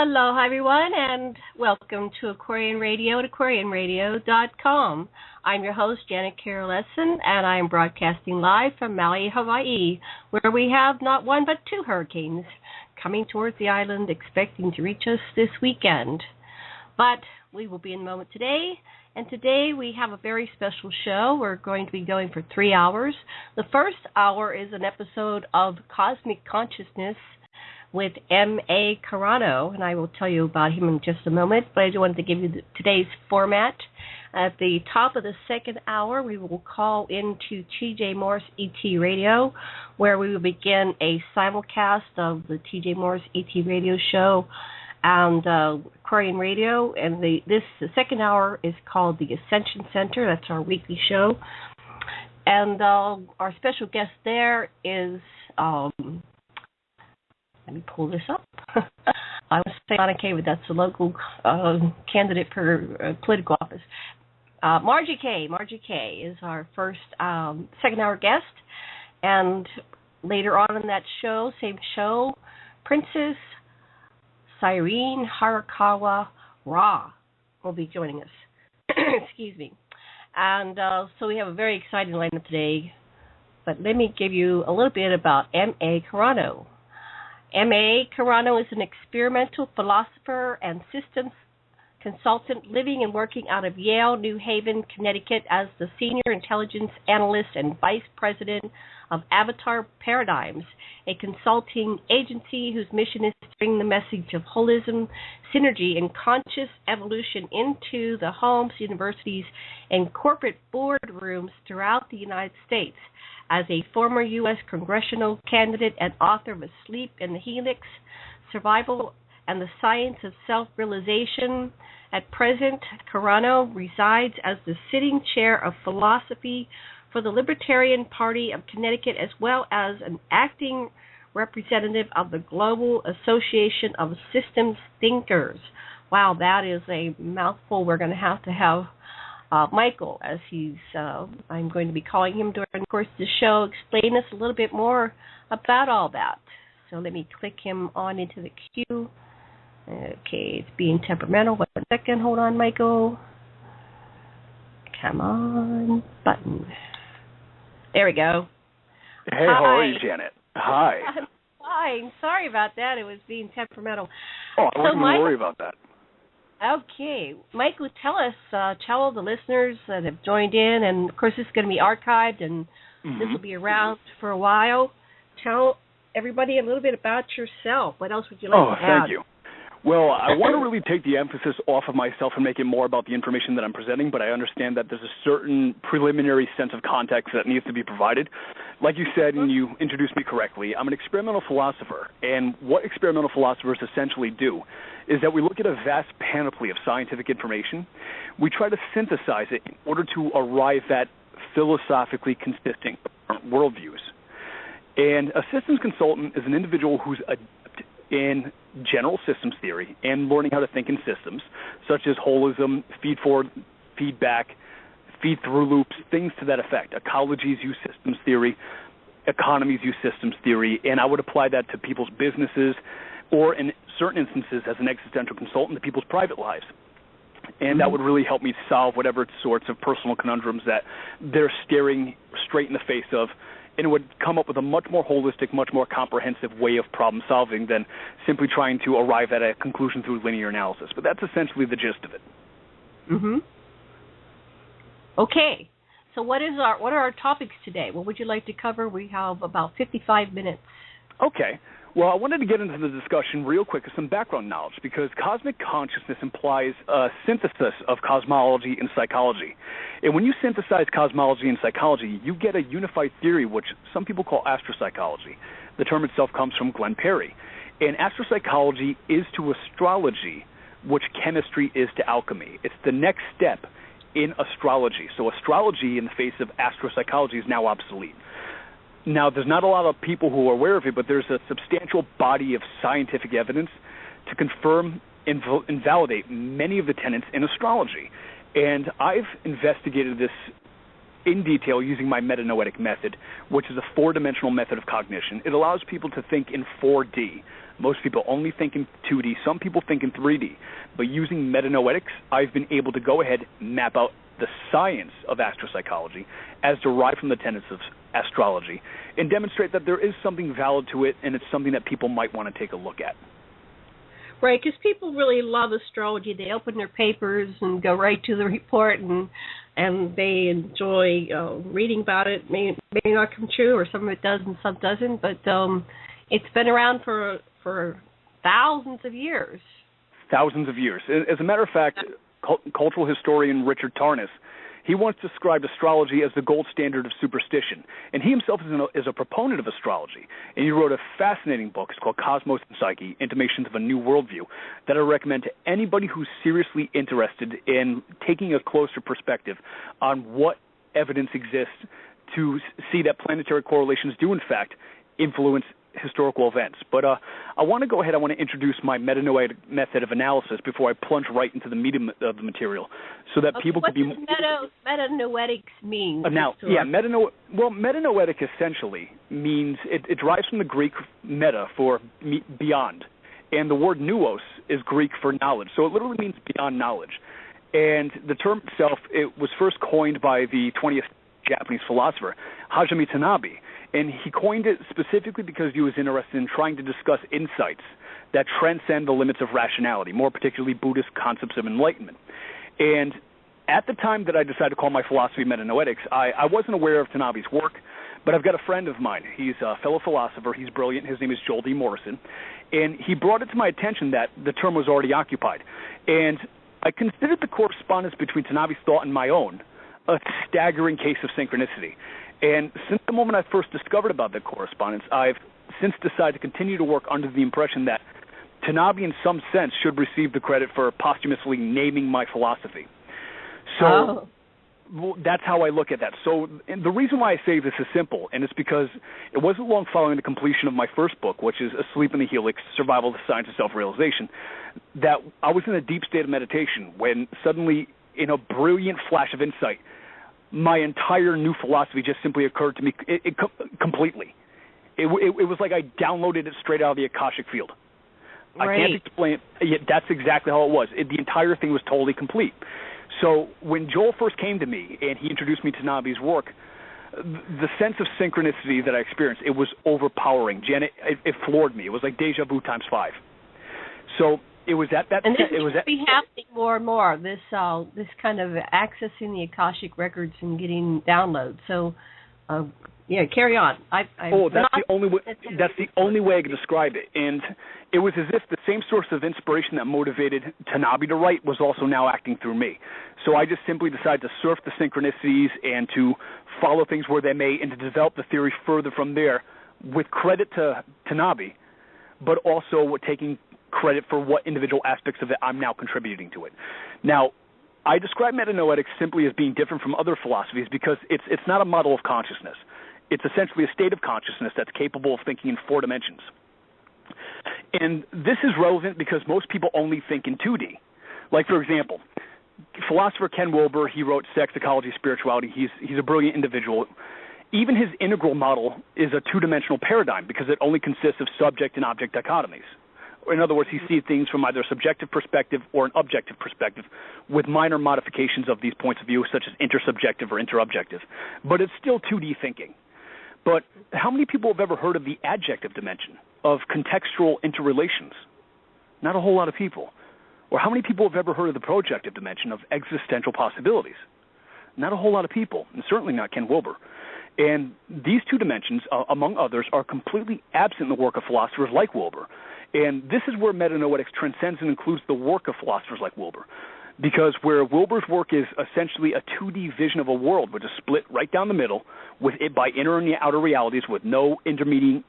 Aloha, everyone, and welcome to Aquarian Radio at aquarianradio.com. I'm your host, Janet Carroll Essen, and I am broadcasting live from Maui, Hawaii, where we have not one but two hurricanes coming towards the island, expecting to reach us this weekend. But we will be in the moment today, and today we have a very special show. We're going to be going for 3 hours. The first hour is an episode of Cosmic Consciousness with M.A. Carrano, and I will tell you about him in just a moment, but I just wanted to give you today's format. At the top of the second hour, we will call into T.J. Morris ET Radio, where we will begin a simulcast of the T.J. Morris ET Radio show and Aquarian Radio, and the second hour is called the Ascension Center. That's our weekly show. And our special guest there is... let me pull this up. I was saying Annika, but that's the local candidate for political office. Margie K is our first second-hour guest. And later on in that show, same show, Princess Cyrene Harakawa Ra will be joining us. Excuse me. And so we have a very exciting lineup today. But let me give you a little bit about M.A. Carrano. M.A. Carrano is an experimental philosopher and systems consultant living and working out of Yale-New Haven, Connecticut as the Senior Intelligence Analyst and Vice President of Avatar Paradigms, a consulting agency whose mission is to bring the message of holism, synergy, and conscious evolution into the homes, universities, and corporate boardrooms throughout the United States. As a former U.S. Congressional candidate and author of Asleep in the Helix, Survival and the Science of Self-Realization, at present, Carano resides as the sitting chair of philosophy for the Libertarian Party of Connecticut, as well as an acting representative of the Global Association of Systems Thinkers. Wow, that is a mouthful. We're going to have Michael, as I'm going to be calling him during the course of the show, explain us a little bit more about all that. So let me click him on into the queue. Okay, it's being temperamental. 1 second. Hold on, Michael. Come on. Button. There we go. Hey, Hi. How are you, Janet? Hi. I'm fine. Sorry about that. It was being temperamental. Oh, I wouldn't worry about that. Okay. Michael, tell all the listeners that have joined in, and of course this is going to be archived, and this will be around for a while. Tell everybody a little bit about yourself. What else would you like to add? Oh, thank you. Well, I want to really take the emphasis off of myself and make it more about the information that I'm presenting, but I understand that there's a certain preliminary sense of context that needs to be provided. Like you said, and you introduced me correctly, I'm an experimental philosopher, and what experimental philosophers essentially do is that we look at a vast panoply of scientific information. We try to synthesize it in order to arrive at philosophically consistent worldviews. And a systems consultant is an individual who's in general systems theory and learning how to think in systems, such as holism, feed-forward, feedback, feed-through loops, things to that effect. Ecologies use systems theory, economies use systems theory, and I would apply that to people's businesses or, in certain instances, as an existential consultant, to people's private lives. And that would really help me solve whatever sorts of personal conundrums that they're staring straight in the face of, and it would come up with a much more holistic, much more comprehensive way of problem solving than simply trying to arrive at a conclusion through linear analysis. But that's essentially the gist of it. Okay. So what are our topics today? What would you like to cover? We have about 55 minutes. Okay. Well, I wanted to get into the discussion real quick with some background knowledge, because cosmic consciousness implies a synthesis of cosmology and psychology. And when you synthesize cosmology and psychology, you get a unified theory, which some people call astropsychology. The term itself comes from Glenn Perry. And astropsychology is to astrology which chemistry is to alchemy. It's the next step in astrology. So astrology in the face of astropsychology is now obsolete. Now, there's not a lot of people who are aware of it, but there's a substantial body of scientific evidence to confirm and validate many of the tenets in astrology. And I've investigated this in detail using my metanoetic method, which is a four-dimensional method of cognition. It allows people to think in 4D, Most people only think in 2D. Some people think in 3D. But using metanoetics, I've been able to go ahead and map out the science of astropsychology as derived from the tenets of astrology and demonstrate that there is something valid to it, and it's something that people might want to take a look at. Right, because people really love astrology. They open their papers and go right to the report, and they enjoy reading about it. May not come true, or some of it does and some doesn't, but it's been around for thousands of years. Thousands of years. As a matter of fact, cultural historian Richard Tarnas, he once described astrology as the gold standard of superstition, and he himself is a proponent of astrology, and he wrote a fascinating book. It's called Cosmos and Psyche, Intimations of a New Worldview, that I recommend to anybody who's seriously interested in taking a closer perspective on what evidence exists to see that planetary correlations do, in fact, influence historical events. But I want to go ahead. I want to introduce my metanoetic method of analysis before I plunge right into the meat of the material, so that people could be. What does metanoetics mean? Metanoetic essentially means it derives from the Greek meta for beyond, and the word nous is Greek for knowledge. So it literally means beyond knowledge. And the term itself, it was first coined by the 20th Japanese philosopher Hajime Tanabe. And he coined it specifically because he was interested in trying to discuss insights that transcend the limits of rationality, more particularly Buddhist concepts of enlightenment. And at the time that I decided to call my philosophy metanoetics, I wasn't aware of Tanabe's work, but I've got a friend of mine. He's a fellow philosopher. He's brilliant. His name is Joel D. Morrison. And he brought it to my attention that the term was already occupied. And I considered the correspondence between Tanabe's thought and my own a staggering case of synchronicity. And since the moment I first discovered about the correspondence, I've since decided to continue to work under the impression that Tanabe, in some sense, should receive the credit for posthumously naming my philosophy. So that's how I look at that. So and the reason why I say this is simple, and it's because it wasn't long following the completion of my first book, which is Asleep in the Helix, Survival, the Science of Self-Realization, that I was in a deep state of meditation when suddenly, in a brilliant flash of insight, my entire new philosophy just simply occurred to me completely. It was like I downloaded it straight out of the Akashic field. Right. I can't explain it. Yet that's exactly how it was. The entire thing was totally complete. So when Joel first came to me and he introduced me to Tanabe's work, the sense of synchronicity that I experienced, it was overpowering. Janet, it floored me. It was like deja vu times 5. So it was at that. And this seems to be happening more and more. This kind of accessing the Akashic records and getting downloads. So, carry on. That's the only way. That's the only way I can describe it. And it was as if the same source of inspiration that motivated Tanabe to write was also now acting through me. So I just simply decided to surf the synchronicities and to follow things where they may, and to develop the theory further from there, with credit to Tanabe, but also taking credit for what individual aspects of it I'm now contributing to it. Now, I describe metanoetics simply as being different from other philosophies because it's not a model of consciousness. It's essentially a state of consciousness that's capable of thinking in 4 dimensions. And this is relevant because most people only think in 2D. Like, for example, philosopher Ken Wilber, he wrote Sex, Ecology, Spirituality. He's a brilliant individual. Even his integral model is a 2-dimensional paradigm because it only consists of subject and object dichotomies. In other words, he sees things from either a subjective perspective or an objective perspective with minor modifications of these points of view, such as intersubjective or interobjective. But it's still 2D thinking. But how many people have ever heard of the adjective dimension of contextual interrelations? Not a whole lot of people. Or how many people have ever heard of the projective dimension of existential possibilities? Not a whole lot of people, and certainly not Ken Wilber. And these 2 dimensions, among others, are completely absent in the work of philosophers like Wilber. And this is where metanoetics transcends and includes the work of philosophers like Wilber. Because where Wilber's work is essentially a 2D vision of a world, which is split right down the middle with it by inner and outer realities with no intervening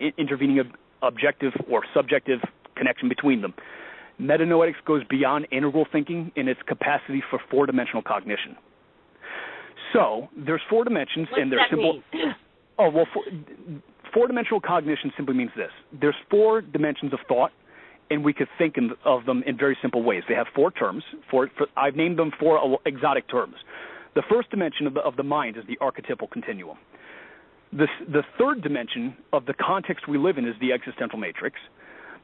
objective or subjective connection between them, metanoetics goes beyond integral thinking in its capacity for 4-dimensional cognition. So there's 4 dimensions, and they're simple. Mean? 4-dimensional cognition simply means this. There's 4 dimensions of thought, and we could think of them in very simple ways. They have 4 terms. I've named them 4 exotic terms. The first dimension of the mind is the archetypal continuum. The third dimension of the context we live in is the existential matrix.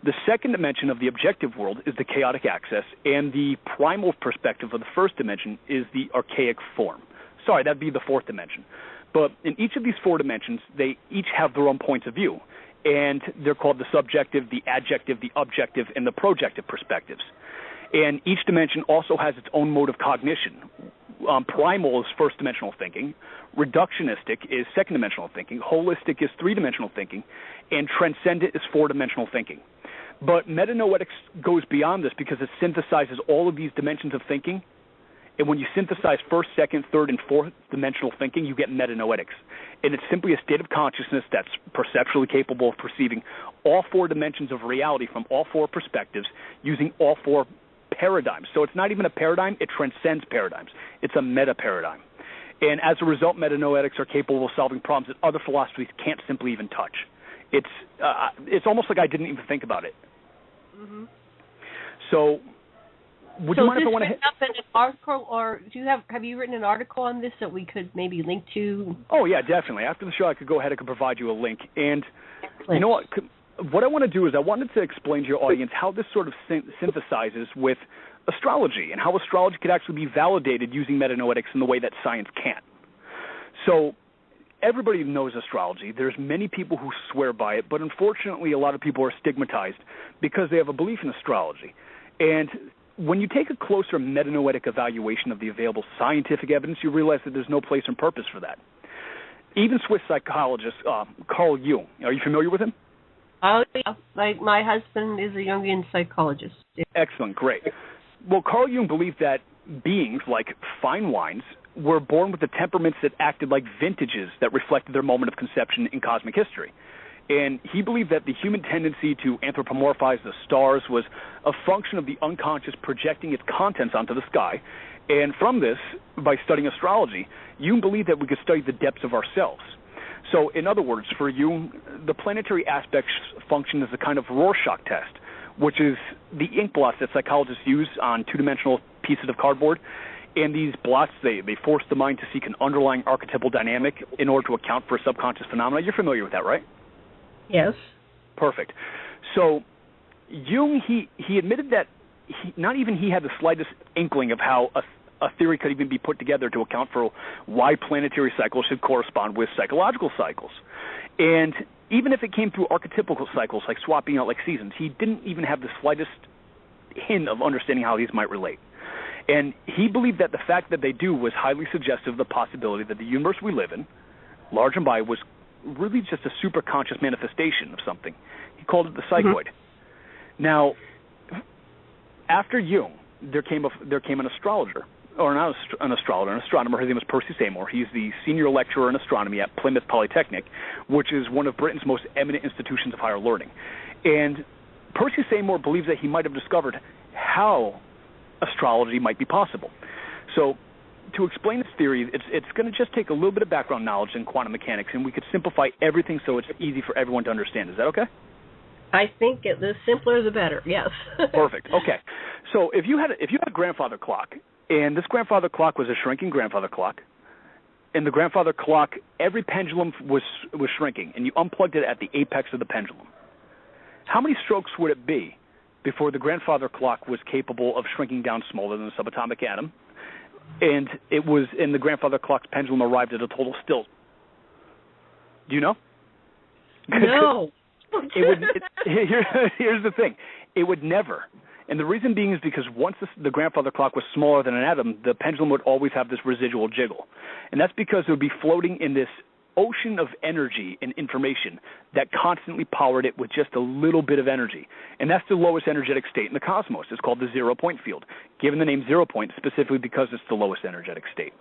The second dimension of the objective world is the chaotic axis, and the primal perspective of the first dimension is the archaic form. Sorry, that'd be the fourth dimension. But in each of these four dimensions, they each have their own points of view, and they're called the subjective, the adjective, the objective, and the projective perspectives. And each dimension also has its own mode of cognition. Primal is first-dimensional thinking, reductionistic is second-dimensional thinking, holistic is three-dimensional thinking, and transcendent is four-dimensional thinking. But metanoetics goes beyond this because it synthesizes all of these dimensions of thinking. And when you synthesize first, second, third, and fourth dimensional thinking, you get metanoetics. And it's simply a state of consciousness that's perceptually capable of perceiving all four dimensions of reality from all four perspectives using all four paradigms. So it's not even a paradigm, it transcends paradigms. It's a meta-paradigm. And as a result, metanoetics are capable of solving problems that other philosophies can't simply even touch. It's almost like I didn't even think about it. Mm-hmm. So would you mind if I want to hit up in an article, or have you written an article on this that we could maybe link to? Oh yeah, definitely. After the show, I could go ahead and provide you a link. And you know what I want to do is I wanted to explain to your audience how this sort of synthesizes with astrology and how astrology could actually be validated using metanoetics in the way that science can't. So everybody knows astrology. There's many people who swear by it, but unfortunately a lot of people are stigmatized because they have a belief in astrology. And when you take a closer metanoetic evaluation of the available scientific evidence, you realize that there's no place and purpose for that. Even Swiss psychologist Carl Jung, are you familiar with him? Oh, yeah. My husband is a Jungian psychologist. Yeah. Excellent, great. Well, Carl Jung believed that beings, like fine wines, were born with the temperaments that acted like vintages that reflected their moment of conception in cosmic history. And he believed that the human tendency to anthropomorphize the stars was a function of the unconscious projecting its contents onto the sky. And from this, by studying astrology, Jung believed that we could study the depths of ourselves. So, in other words, for Jung, the planetary aspects function as a kind of Rorschach test, which is the ink blots that psychologists use on two-dimensional pieces of cardboard. And these blots, they force the mind to seek an underlying archetypal dynamic in order to account for subconscious phenomena. You're familiar with that, right? Yes. Perfect. So Jung, he admitted that not even he had the slightest inkling of how a theory could even be put together to account for why planetary cycles should correspond with psychological cycles. And even if it came through archetypal cycles, like swapping out like seasons, he didn't even have the slightest hint of understanding how these might relate. And he believed that the fact that they do was highly suggestive of the possibility that the universe we live in, large and wide, was really just a superconscious manifestation of something. He called it the psychoid. Mm-hmm. Now, after Jung, there came an astrologer, or not an astrologer, an astronomer. His name was Percy Seymour. He's the senior lecturer in astronomy at Plymouth Polytechnic, which is one of Britain's most eminent institutions of higher learning. And Percy Seymour believes that he might have discovered how astrology might be possible. So to explain this theory, it's going to just take a little bit of background knowledge in quantum mechanics, and we could simplify everything so it's easy for everyone to understand. Is that okay? I think the simpler the better, yes. Perfect. Okay. So if you had a grandfather clock, and this grandfather clock was a shrinking grandfather clock, and the grandfather clock, every pendulum was shrinking, and you unplugged it at the apex of the pendulum, how many strokes would it be before the grandfather clock was capable of shrinking down smaller than a subatomic atom, and the grandfather clock's pendulum arrived at a total stilt? Do you know? No. Here's the thing. It would never. And the reason being is because once the grandfather clock was smaller than an atom, the pendulum would always have this residual jiggle. And that's because it would be floating in this ocean of energy and information that constantly powered it with just a little bit of energy. And that's the lowest energetic state in the cosmos. It's called the zero-point field, given the name 0 point specifically because it's the lowest energetic state.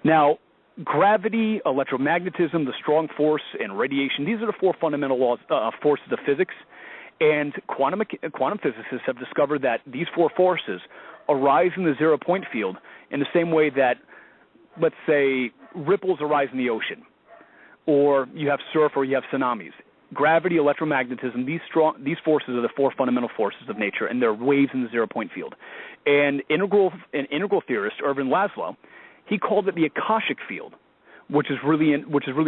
Now, gravity, electromagnetism, the strong force, and radiation, these are the four fundamental laws, forces of physics. And quantum physicists have discovered that these four forces arise in the 0 point field in the same way that, let's say, ripples arise in the ocean, or you have surf, or you have tsunamis. Gravity, electromagnetism, these forces are the four fundamental forces of nature, and they're waves in the 0 point field. And integral theorist Erwin Laszlo, he called it the Akashic field, which is really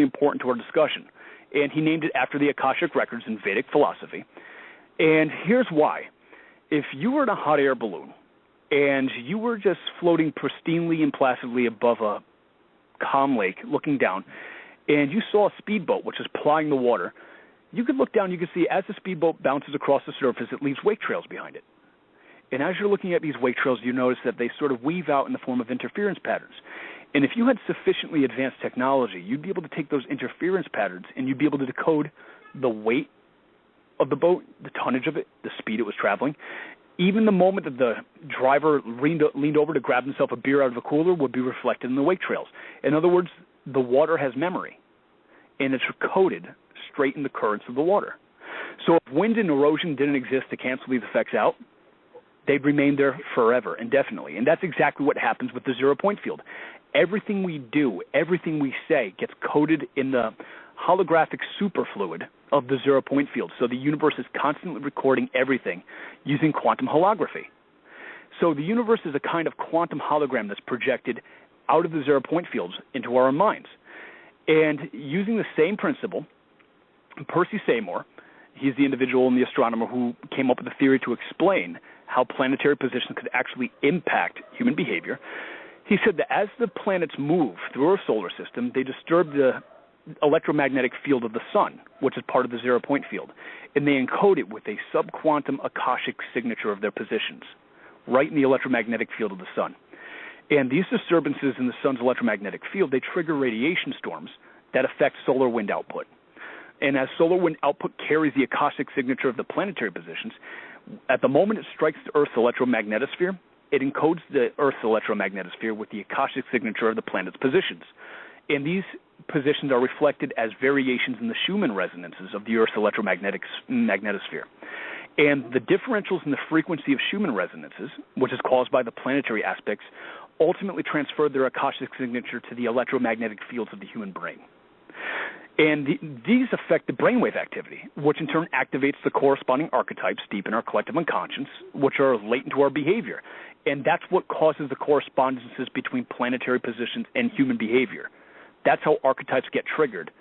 important to our discussion. And he named it after the Akashic records in Vedic philosophy. And here's why. If you were in a hot air balloon and you were just floating pristinely and placidly above a calm lake looking down, and you saw a speedboat which is plying the water, you could look down, you could see as the speedboat bounces across the surface, it leaves wake trails behind it. And as you're looking at these wake trails, you notice that they sort of weave out in the form of interference patterns. And if you had sufficiently advanced technology, you'd be able to take those interference patterns and you'd be able to decode the weight of the boat, the tonnage of it, the speed it was traveling. Even the moment that the driver leaned over to grab himself a beer out of a cooler would be reflected in the wake trails. In other words, the water has memory, and it's coded straight in the currents of the water. So if wind and erosion didn't exist to cancel these effects out, they'd remain there forever, indefinitely. And that's exactly what happens with the zero-point field. Everything we do, everything we say gets coded in the holographic superfluid of the zero-point field. So the universe is constantly recording everything using quantum holography. So the universe is a kind of quantum hologram that's projected out of the zero-point fields into our own minds. And using the same principle, Percy Seymour, he's the individual and the astronomer who came up with a theory to explain how planetary positions could actually impact human behavior. He said that as the planets move through our solar system, they disturb the electromagnetic field of the sun, which is part of the zero-point field, and they encode it with a subquantum akashic signature of their positions, right in the electromagnetic field of the sun. And these disturbances in the sun's electromagnetic field, they trigger radiation storms that affect solar wind output. And as solar wind output carries the akashic signature of the planetary positions, at the moment it strikes the Earth's electromagnetosphere, it encodes the Earth's electromagnetosphere with the akashic signature of the planet's positions. And these positions are reflected as variations in the Schumann resonances of the Earth's electromagnetosphere. And the differentials in the frequency of Schumann resonances, which is caused by the planetary aspects, ultimately transfer their akashic signature to the electromagnetic fields of the human brain. And these affect the brainwave activity, which in turn activates the corresponding archetypes deep in our collective unconscious, which are latent to our behavior. And that's what causes the correspondences between planetary positions and human behavior. That's how archetypes get triggered,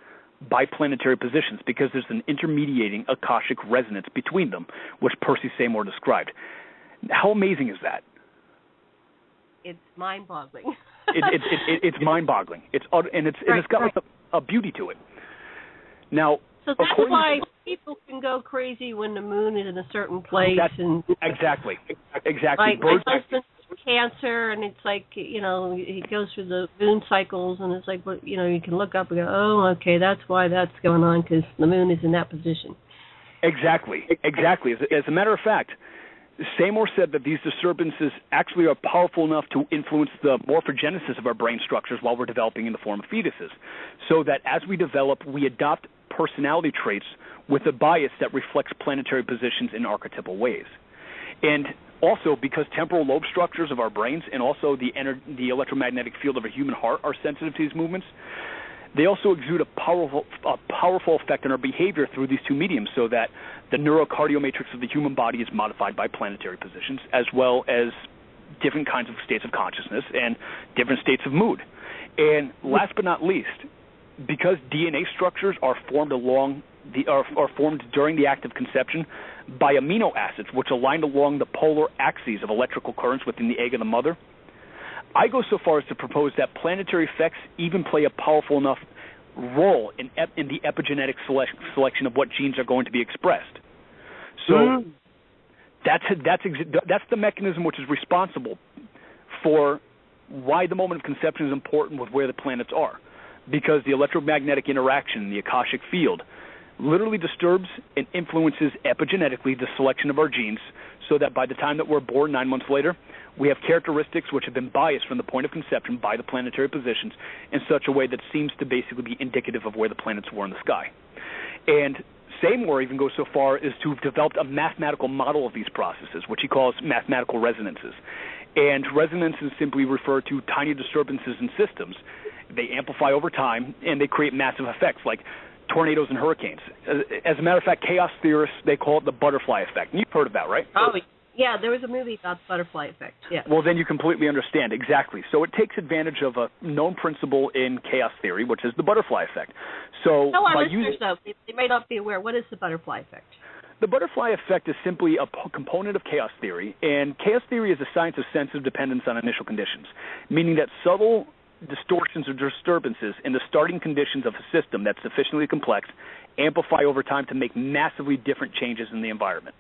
by planetary positions, because there's an intermediating akashic resonance between them, which Percy Seymour described. How amazing is that? It's mind-boggling. It's mind-boggling. It's got like a beauty to it. Now, so that's why people can go crazy when the moon is in a certain place. Exactly. Like my husband's Cancer, and it's like, you know, he goes through the moon cycles, and it's like, you know, you can look up and go, oh, okay, that's why that's going on, because the moon is in that position. Exactly. As a matter of fact, Seymour said that these disturbances actually are powerful enough to influence the morphogenesis of our brain structures while we're developing in the form of fetuses, so that as we develop, we adopt personality traits with a bias that reflects planetary positions in archetypal ways. And also, because temporal lobe structures of our brains and also the electromagnetic field of a human heart are sensitive to these movements, they also exude a powerful effect on our behavior through these two mediums, so that the neurocardial matrix of the human body is modified by planetary positions, as well as different kinds of states of consciousness and different states of mood. And last but not least, because DNA structures are formed are formed during the act of conception by amino acids, which align along the polar axes of electrical currents within the egg of the mother, I go so far as to propose that planetary effects even play a powerful enough role in the epigenetic selection of what genes are going to be expressed. So that's the mechanism which is responsible for why the moment of conception is important with where the planets are, because the electromagnetic interaction, the akashic field, literally disturbs and influences epigenetically the selection of our genes, so that by the time that we're born 9 months later, we have characteristics which have been biased from the point of conception by the planetary positions in such a way that seems to basically be indicative of where the planets were in the sky. And Seymour even goes so far as to have developed a mathematical model of these processes, which he calls mathematical resonances. And resonances simply refer to tiny disturbances in systems. They amplify over time, and they create massive effects like tornadoes and hurricanes. As a matter of fact, chaos theorists, they call it the butterfly effect. And you've heard of that, right? Oh, yeah, there was a movie about the butterfly effect. Yeah. Well, then you completely understand. Exactly. So it takes advantage of a known principle in chaos theory, which is the butterfly effect. So no, our listeners, though, they may not be aware. What is the butterfly effect? The butterfly effect is simply a component of chaos theory, and chaos theory is a science of sensitive dependence on initial conditions, meaning that subtle distortions or disturbances in the starting conditions of a system that's sufficiently complex amplify over time to make massively different changes in the environment.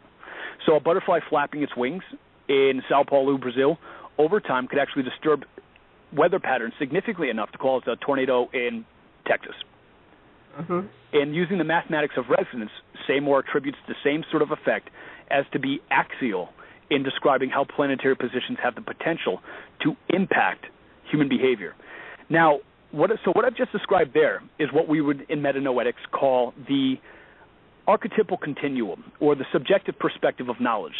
So a butterfly flapping its wings in Sao Paulo, Brazil, over time could actually disturb weather patterns significantly enough to cause a tornado in Texas. Mm-hmm. And using the mathematics of resonance, Seymour attributes the same sort of effect as to be axial in describing how planetary positions have the potential to impact human behavior. Now, what I've just described there is what we would in metanoetics call the archetypal continuum, or the subjective perspective of knowledge.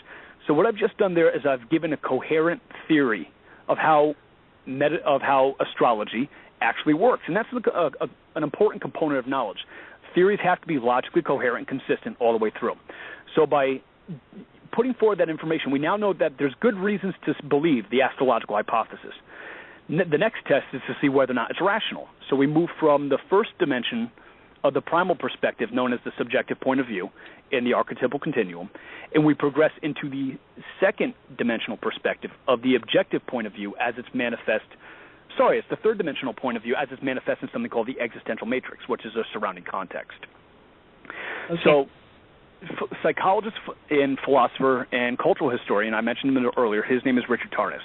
So what I've just done there is I've given a coherent theory of how astrology actually works, and that's an important component of knowledge. Theories have to be logically coherent and consistent all the way through. So by putting forward that information, we now know that there's good reasons to believe the astrological hypothesis. The next test is to see whether or not it's rational. So we move from the first dimension of the primal perspective, known as the subjective point of view, in the archetypal continuum, and we progress into the second dimensional perspective of the objective point of view as it's manifest. Sorry, it's the third dimensional point of view as it's manifest in something called the existential matrix, which is a surrounding context. Okay. So psychologist and philosopher and cultural historian, I mentioned him earlier, his name is Richard Tarnas.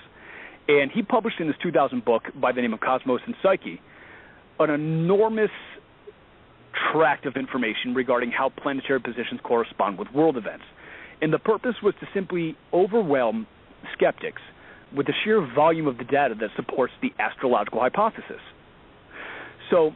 And he published in his 2000 book by the name of Cosmos and Psyche an enormous tract of information regarding how planetary positions correspond with world events. And the purpose was to simply overwhelm skeptics with the sheer volume of the data that supports the astrological hypothesis. So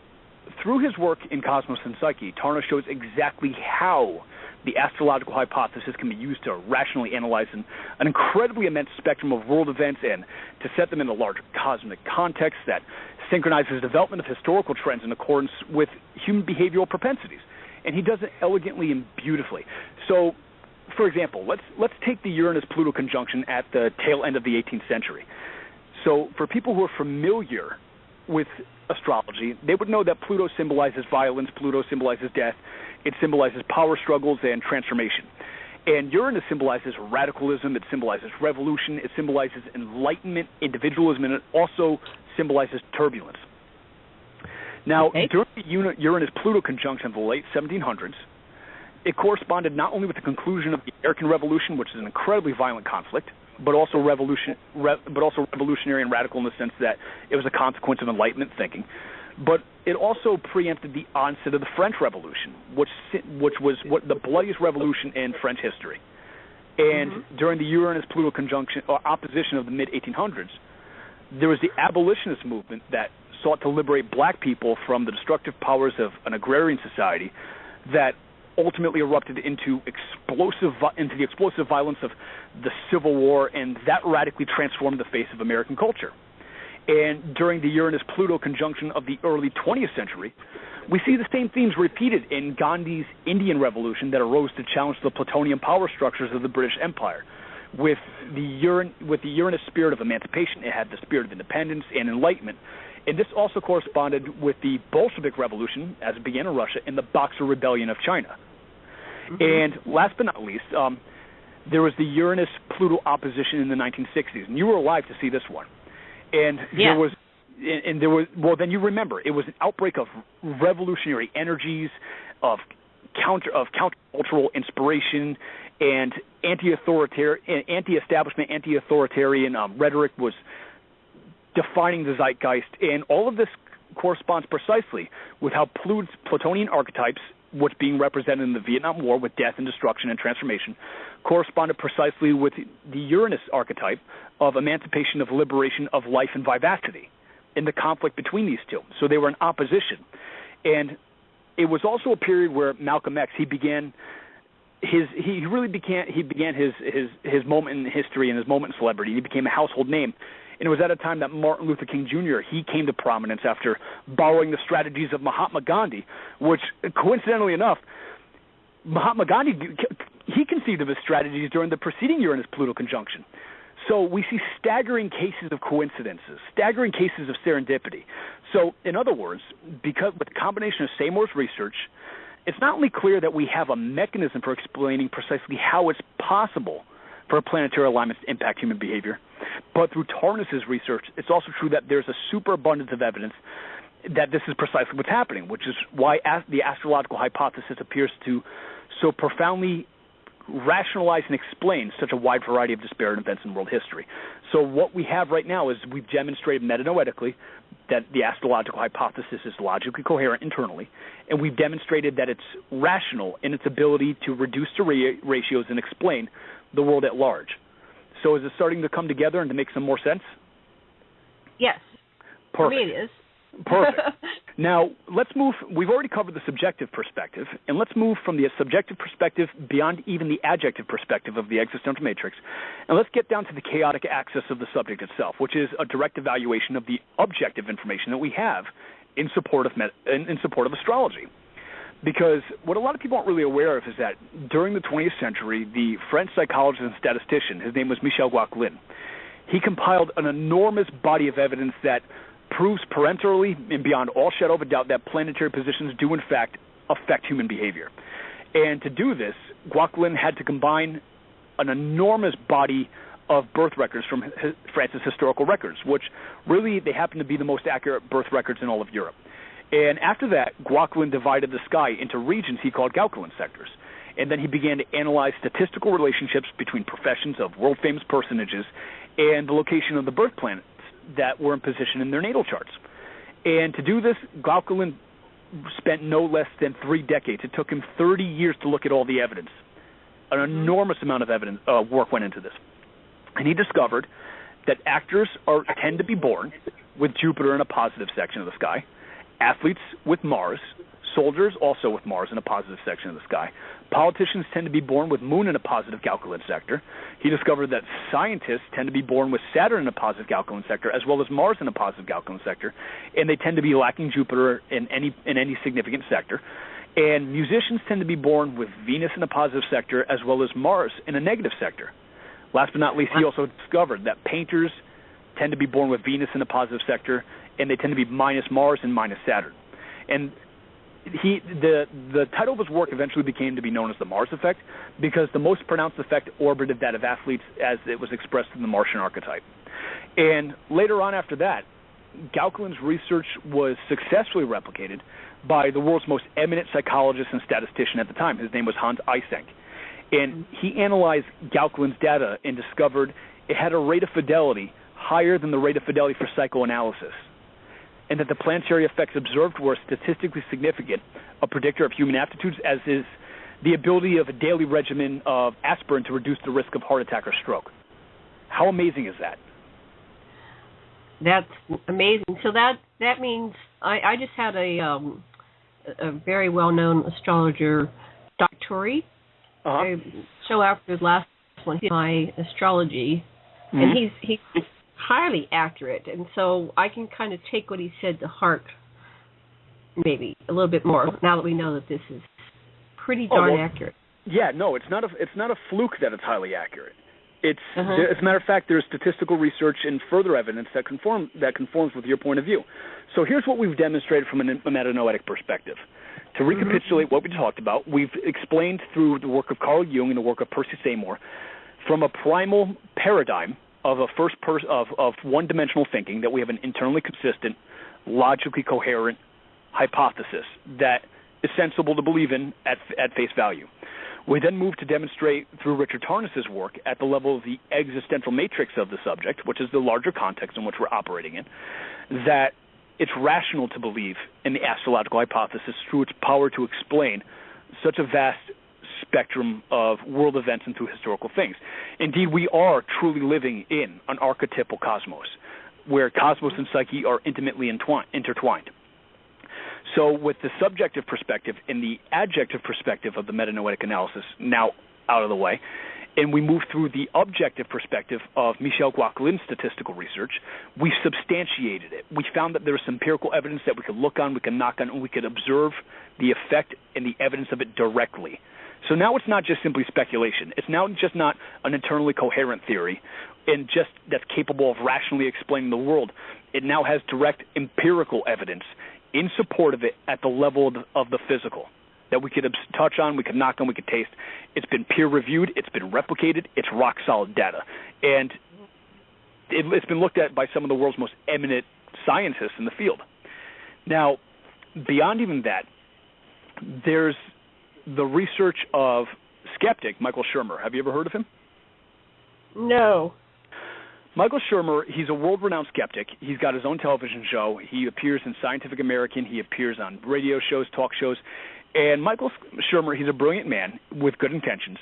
through his work in Cosmos and Psyche, Tarnas shows exactly how the astrological hypothesis can be used to rationally analyze an incredibly immense spectrum of world events and to set them in a larger cosmic context that synchronizes the development of historical trends in accordance with human behavioral propensities. And he does it elegantly and beautifully. So, for example, let's take the Uranus-Pluto conjunction at the tail end of the 18th century. So for people who are familiar with astrology, they would know that Pluto symbolizes violence, Pluto symbolizes death, it symbolizes power struggles and transformation. And Uranus symbolizes radicalism, it symbolizes revolution, it symbolizes enlightenment, individualism, and it also symbolizes turbulence. Now, during the Uranus-Pluto conjunction of the late 1700s, it corresponded not only with the conclusion of the American Revolution, which is an incredibly violent conflict, but also revolutionary and radical in the sense that it was a consequence of Enlightenment thinking. But it also preempted the onset of the French Revolution, which was the bloodiest revolution in French history. And during the Uranus-Pluto conjunction or opposition of the mid-1800s, there was the abolitionist movement that sought to liberate black people from the destructive powers of an agrarian society that ultimately erupted into the explosive violence of the Civil War, and that radically transformed the face of American culture. And during the Uranus-Pluto conjunction of the early 20th century, we see the same themes repeated in Gandhi's Indian Revolution that arose to challenge the plutonium power structures of the British Empire. With the Uranus spirit of emancipation, it had the spirit of independence and enlightenment. And this also corresponded with the Bolshevik Revolution, as it began in Russia, and the Boxer Rebellion of China. And last but not least, there was the Uranus-Pluto opposition in the 1960s, and you were alive to see this one. And then you remember, it was an outbreak of revolutionary energies, of countercultural inspiration, and anti-establishment, anti-authoritarian rhetoric was defining the zeitgeist. And all of this corresponds precisely with how Plutonian archetypes, what's being represented in the Vietnam War with death and destruction and transformation, corresponded precisely with the Uranus archetype of emancipation, of liberation, of life and vivacity in the conflict between these two. So they were in opposition. And it was also a period where Malcolm X, he began his moment in history and his moment in celebrity. He became a household name. And it was at a time that Martin Luther King Jr., he came to prominence after borrowing the strategies of Mahatma Gandhi, which, coincidentally enough, Mahatma Gandhi, he conceived of his strategies during the preceding Uranus-Pluto conjunction. So we see staggering cases of coincidences, staggering cases of serendipity. So, in other words, because with the combination of Seymour's research it's not only clear that we have a mechanism for explaining precisely how it's possible for planetary alignments to impact human behavior, but through Tarnas's research, it's also true that there's a superabundance of evidence that this is precisely what's happening, which is why the astrological hypothesis appears to so profoundly rationalize and explain such a wide variety of disparate events in world history. So what we have right now is we've demonstrated metanoetically that the astrological hypothesis is logically coherent internally, and we've demonstrated that it's rational in its ability to reduce to ratios and explain the world at large. So is it starting to come together and to make some more sense? Yes. Perfect. For me it is. Perfect. Now, let's move. We've already covered the subjective perspective, and let's move from the subjective perspective beyond even the adjective perspective of the existential matrix, and let's get down to the chaotic axis of the subject itself, which is a direct evaluation of the objective information that we have in support of astrology. Because what a lot of people aren't really aware of is that during the 20th century, the French psychologist and statistician, his name was Michel Gauquelin, he compiled an enormous body of evidence that proves peremptorily and beyond all shadow of a doubt that planetary positions do in fact affect human behavior. And to do this, Gauquelin had to combine an enormous body of birth records from France's historical records, which really they happen to be the most accurate birth records in all of Europe. And after that, Gauquelin divided the sky into regions he called Gauquelin sectors. And then he began to analyze statistical relationships between professions of world-famous personages and the location of the birth planets that were in position in their natal charts. And to do this, Gauquelin spent no less than 3 decades. It took him 30 years to look at all the evidence. An enormous amount of evidence work went into this. And he discovered that actors tend to be born with Jupiter in a positive section of the sky, athletes with Mars, soldiers also with Mars in a positive section of the sky. Politicians tend to be born with Moon in a positive Gauquelin sector. He discovered that scientists tend to be born with Saturn in a positive Gauquelin sector, as well as Mars in a positive Gauquelin sector, and they tend to be lacking Jupiter in any significant sector. And musicians tend to be born with Venus in a positive sector, as well as Mars in a negative sector. Last but not least, he also discovered that painters tend to be born with Venus in a positive sector, and they tend to be minus Mars and minus Saturn. And the title of his work eventually became to be known as the Mars effect, because the most pronounced effect orbited that of athletes as it was expressed in the Martian archetype. And later on after that, Gauquelin's research was successfully replicated by the world's most eminent psychologist and statistician at the time. His name was Hans Eysenck. And he analyzed Gauquelin's data and discovered it had a rate of fidelity higher than the rate of fidelity for psychoanalysis, and that the planetary effects observed were statistically significant, a predictor of human aptitudes, as is the ability of a daily regimen of aspirin to reduce the risk of heart attack or stroke. How amazing is that? That's amazing. So that means I just had a very well-known astrologer, Dr. Torrey, show after his last one, my Astrology, and he's highly accurate, and so I can kind of take what he said to heart, maybe a little bit more now that we know that this is pretty darn accurate. Yeah, no, it's not a fluke that it's highly accurate. It's as a matter of fact, there's statistical research and further evidence that conforms with your point of view. So here's what we've demonstrated from a metanoetic perspective. To recapitulate what we talked about, we've explained through the work of Carl Jung and the work of Percy Seymour, from a primal paradigm of of one-dimensional thinking, that we have an internally consistent, logically coherent hypothesis that is sensible to believe in at face value. We then move to demonstrate through Richard Tarnas's work at the level of the existential matrix of the subject, which is the larger context in which we're operating in, that it's rational to believe in the astrological hypothesis through its power to explain such a vast spectrum of world events and through historical things. Indeed, we are truly living in an archetypal cosmos, where cosmos and psyche are intimately intertwined. So with the subjective perspective and the adjective perspective of the metanoetic analysis now out of the way, and we move through the objective perspective of Michel Gauquelin's statistical research, we substantiated it. We found that there was empirical evidence that we could look on, we could knock on, and we could observe the effect and the evidence of it directly. So now it's not just simply speculation. It's now just not an internally coherent theory and just that's capable of rationally explaining the world. It now has direct empirical evidence in support of it at the level of the physical that we could touch on, we could knock on, we could taste. It's been peer-reviewed. It's been replicated. It's rock-solid data. And it's been looked at by some of the world's most eminent scientists in the field. Now, beyond even that, there's the research of skeptic Michael Shermer. Have you ever heard of him? No. Michael Shermer, he's a world-renowned skeptic. He's got his own television show. He appears in Scientific American. He appears on radio shows, talk shows. And Michael Shermer, he's a brilliant man with good intentions.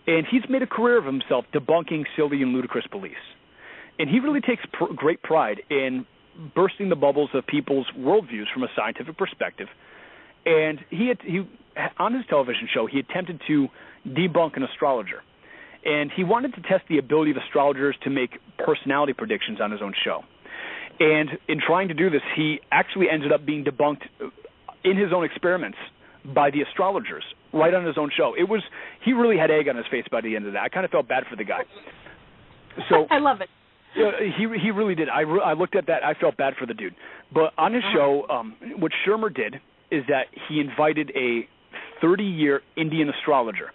And he's made a career of himself debunking silly and ludicrous beliefs. And he really takes great pride in bursting the bubbles of people's worldviews from a scientific perspective. And he on his television show, he attempted to debunk an astrologer. And he wanted to test the ability of astrologers to make personality predictions on his own show. And in trying to do this, he actually ended up being debunked in his own experiments by the astrologers right on his own show. He really had egg on his face by the end of that. I kind of felt bad for the guy. So I love it. He really did. I looked at that. I felt bad for the dude. But on his show, what Shermer did is that he invited a 30-year Indian astrologer.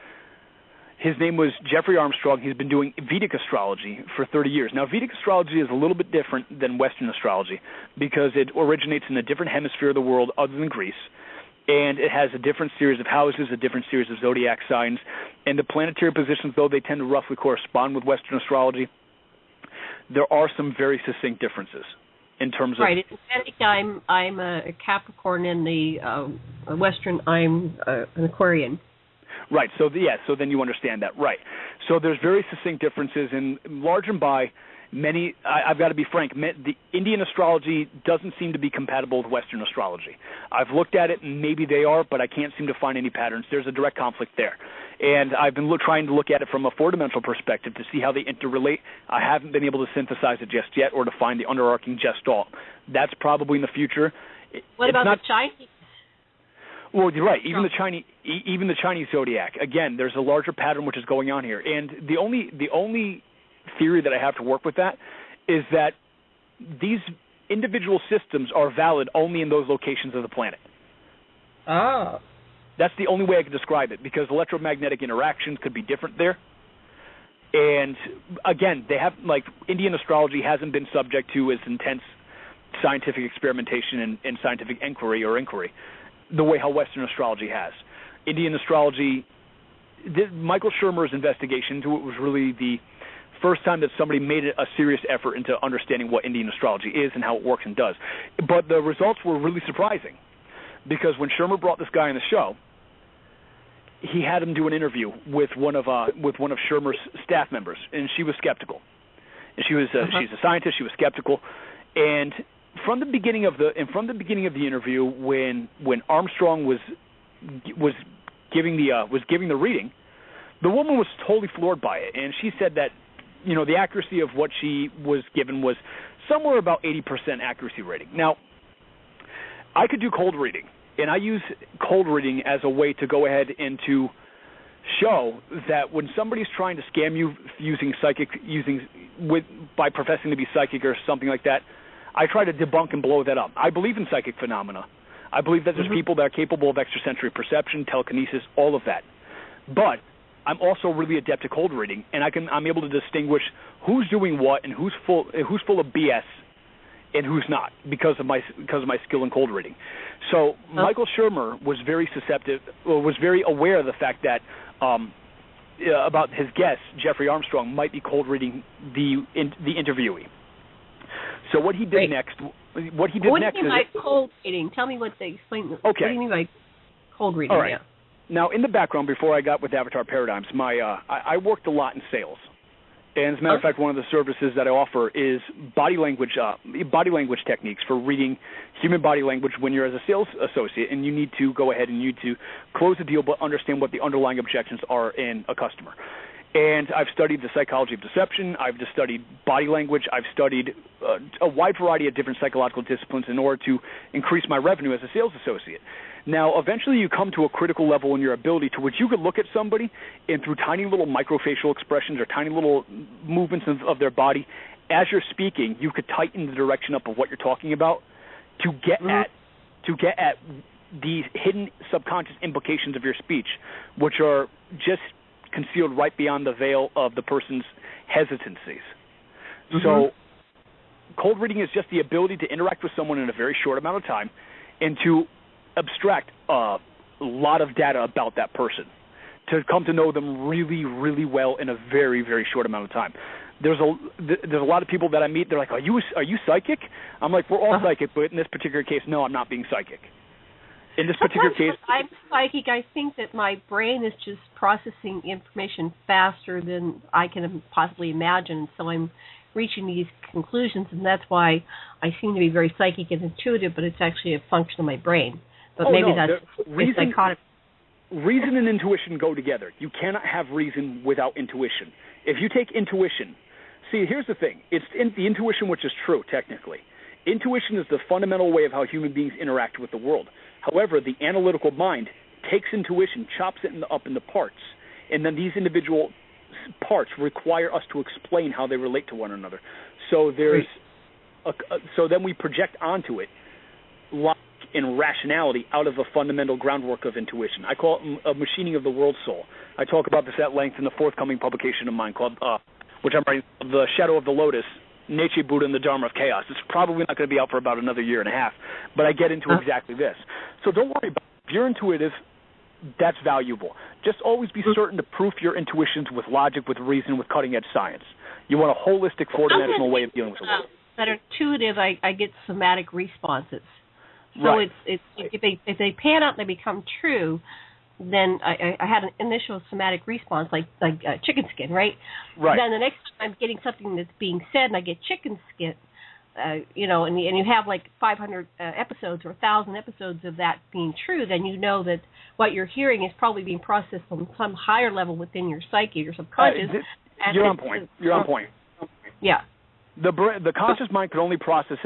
His name was Jeffrey Armstrong. He's been doing Vedic astrology for 30 years. Now, Vedic astrology is a little bit different than Western astrology because it originates in a different hemisphere of the world other than Greece, and it has a different series of houses, a different series of zodiac signs, and the planetary positions, though they tend to roughly correspond with Western astrology, there are some very succinct differences in terms of... Right. In Vedic, I'm a Capricorn. In the Western, I'm an Aquarian. Right. So then you understand that. Right. So there's very succinct differences, and large and by many. I've got to be frank. The Indian astrology doesn't seem to be compatible with Western astrology. I've looked at it, and maybe they are, but I can't seem to find any patterns. There's a direct conflict there, and I've been trying to look at it from a four-dimensional perspective to see how they interrelate. I haven't been able to synthesize it just yet, or to find the underarching gestalt. That's probably in the future. What about the Chinese? Well, you're right. Even the Chinese zodiac. Again, there's a larger pattern which is going on here. And the only theory that I have to work with that is that these individual systems are valid only in those locations of the planet. Oh. That's the only way I can describe it, because electromagnetic interactions could be different there. And again, they have, like, Indian astrology hasn't been subject to as intense scientific experimentation and scientific inquiry the way how Western astrology has. Indian astrology, Michael Shermer's investigation into it was really the first time that somebody made a serious effort into understanding what Indian astrology is and how it works and does. But the results were really surprising, because when Shermer brought this guy on the show, he had him do an interview with one of Shermer's staff members, and she was skeptical. And she's a scientist. She was skeptical, and from the beginning of the interview, when Armstrong was giving the reading, the woman was totally floored by it, and she said that the accuracy of what she was given was somewhere about 80% accuracy rating. Now, I could do cold reading, and I use cold reading as a way to go ahead and to show that when somebody's trying to scam you by professing to be psychic or something like that, I try to debunk and blow that up. I believe in psychic phenomena. I believe that there's people that are capable of extrasensory perception, telekinesis, all of that. But I'm also really adept at cold reading, and I'm able to distinguish who's doing what and who's full of BS and who's not because of my skill in cold reading. So Michael Shermer was very aware of the fact that about his guest Jeffrey Armstrong might be cold reading the interviewee. So what he did next? What do you mean by cold reading? Tell me what they explain. Okay. What do you mean by cold reading? All right. Yeah. Now, in the background, before I got with Avatar Paradigms, I worked a lot in sales, and as a matter of fact, one of the services that I offer is body language techniques for reading human body language when you're as a sales associate, and you need to go ahead and you need to close the deal, but understand what the underlying objections are in a customer. And I've studied the psychology of deception. I've just studied body language. I've studied a wide variety of different psychological disciplines in order to increase my revenue as a sales associate. Now, eventually you come to a critical level in your ability to which you could look at somebody and through tiny little microfacial expressions or tiny little movements of their body, as you're speaking, you could tighten the direction up of what you're talking about to get at the hidden subconscious implications of your speech, which are just concealed right beyond the veil of the person's hesitancies. Mm-hmm. So cold reading is just the ability to interact with someone in a very short amount of time and to abstract a lot of data about that person, to come to know them really, really well in a very, very short amount of time. There's a lot of people that I meet, they're like, are you psychic? I'm like, we're all psychic, but in this particular case, no, I'm not being psychic. In this particular case, I'm psychic. I think that my brain is just processing information faster than I can possibly imagine, so I'm reaching these conclusions, and that's why I seem to be very psychic and intuitive, but it's actually a function of my brain. But that's psychotic. Reason and intuition go together. You cannot have reason without intuition. If you take intuition, see, here's the thing. It's the intuition which is true, technically. Intuition is the fundamental way of how human beings interact with the world. However, the analytical mind takes intuition, chops it up into parts, and then these individual parts require us to explain how they relate to one another. So so then we project onto it logic and rationality out of a fundamental groundwork of intuition. I call it a machining of the world soul. I talk about this at length in the forthcoming publication of mine called, which I'm writing, The Shadow of the Lotus, Nietzsche, Buddha, and the Dharma of Chaos. It's probably not going to be out for about another year and a half, but I get into exactly this. So don't worry about it. If you're intuitive, that's valuable. Just always be certain to proof your intuitions with logic, with reason, with cutting-edge science. You want a holistic, four-dimensional way of dealing with the world. That are intuitive, I get somatic responses. So right. If they pan out and they become true, then I had an initial somatic response, like chicken skin, right? Right. Then the next time I'm getting something that's being said and I get chicken skin, and you have like 500 episodes or 1,000 episodes of that being true, then you know that what you're hearing is probably being processed on some higher level within your psyche, your subconscious. You're on point. You're on point. Yeah. The conscious mind could only process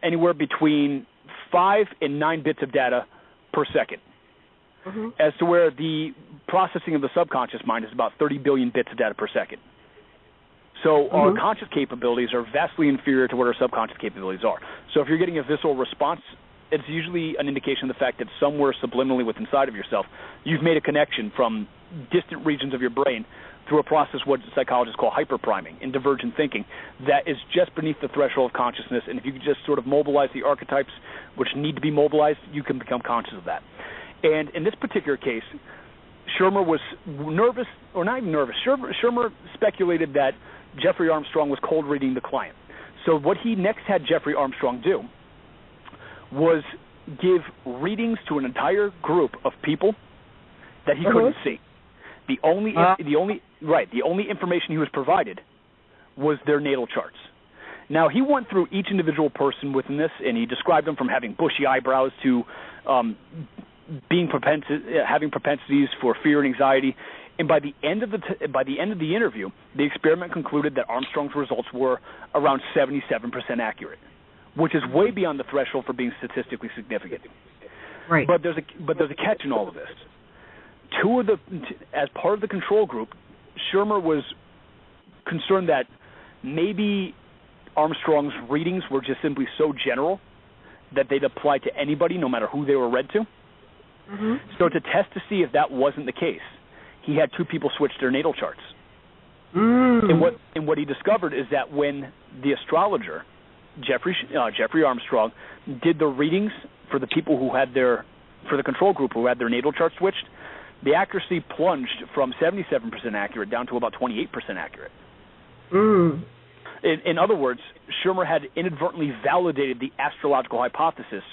anywhere between 5 and 9 bits of data per second. Mm-hmm. As to where the processing of the subconscious mind is about 30 billion bits of data per second. So our conscious capabilities are vastly inferior to what our subconscious capabilities are. So if you're getting a visceral response, it's usually an indication of the fact that somewhere subliminally within inside of yourself, you've made a connection from distant regions of your brain through a process what psychologists call hyperpriming and divergent thinking that is just beneath the threshold of consciousness. And if you could just sort of mobilize the archetypes which need to be mobilized, you can become conscious of that. And in this particular case, Shermer was nervous, or not even nervous. Shermer speculated that Jeffrey Armstrong was cold reading the client. So what he next had Jeffrey Armstrong do was give readings to an entire group of people that he couldn't see. The only information he was provided was their natal charts. Now, he went through each individual person within this, and he described them from having bushy eyebrows to having propensities for fear and anxiety. And by the end of the interview, the experiment concluded that Armstrong's results were around 77% accurate, which is way beyond the threshold for being statistically significant. Right. But there's a catch in all of this. As part of the control group, Shermer was concerned that maybe Armstrong's readings were just simply so general that they'd apply to anybody, no matter who they were read to. Mm-hmm. So to test to see if that wasn't the case, he had 2 people switch their natal charts. And what he discovered is that when the astrologer, Jeffrey Armstrong, did the readings for the people for the control group who had their natal charts switched, the accuracy plunged from 77% accurate down to about 28% accurate. In other words, Shermer had inadvertently validated the astrological hypothesis